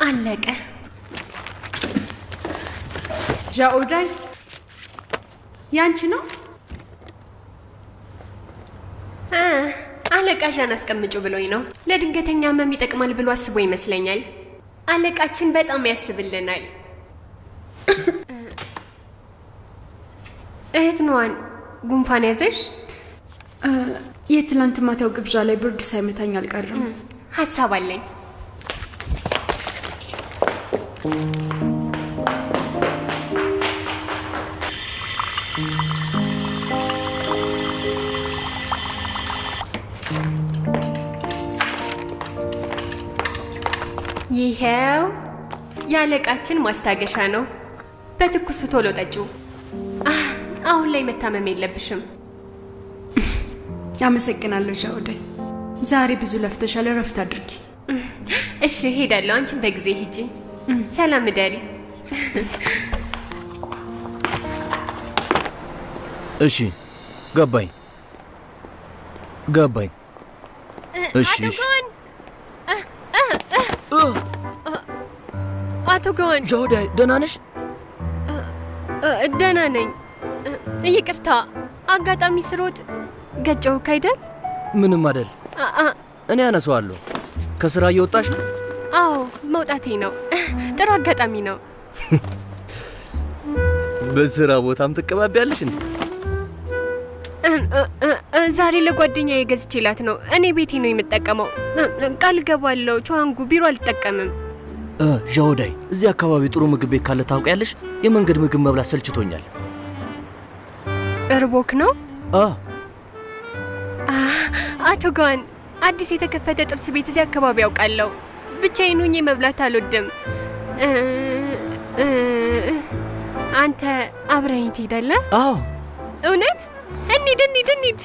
አለቀ። ጃኡዳይ ያንቺ ነው? አለቃሻን አስቀምጩ ብሎኝ ነው። ለድንገተኛ ህመም ይጠቅማል ብሎ አስቦ ይመስለኛል። አለቃችን በጣም ያስብልናል። እህት ነዋን ጉንፋን ያዘሽ? የትላንት ማታው ግብዣ ላይ ብርድ ሳይመታኝ አልቀርም። ሀሳብ አለኝ። ይሄው ያለቃችን ማስታገሻ ነው። በትኩሱ ቶሎ ጠጪው። አሁን ላይ መታመም የለብሽም። አመሰግናለሁ ጃኡዳይ። ዛሬ ብዙ ለፍተሻል፣ እረፍት አድርጊ። እሺ ሄዳለሁ። አንቺን በጊዜ ሂጂ። ሰላም እደሪ። እሺ ገባኝ። እሺ አቶ ጎን። ጃኡዳይ ደህና ነሽ? ደህና ነኝ። ይቅርታ አጋጣሚ ስሮጥ ገጨውክ አይደል? ምንም አይደል። እኔ አነሳዋለሁ። ከስራ እየወጣሽ ነው? አዎ መውጣቴ ነው። ጥሩ አጋጣሚ ነው። በስራ ቦታም ትቀባቢያለሽ እንዴ? ዛሬ ለጓደኛዬ ገዝቼላት ነው። እኔ ቤቴ ነው የምጠቀመው። ቃል ገባለሁ ቹዋንጉ ቢሮ አልጠቀምም። ጃኡዳይ እዚህ አካባቢ ጥሩ ምግብ ቤት ካለ ታውቂያለሽ? የመንገድ ምግብ መብላት ሰልችቶኛል። እርቦክ ነው? አቶ ጋን አዲስ የተከፈተ ጥብስ ቤት እዚህ አካባቢ ያውቃለሁ። ብቻዬን ሆኜ መብላት አልወድም። አንተ አብረኸኝ ትሄዳለህ? አዎ። እውነት? እንሂድ።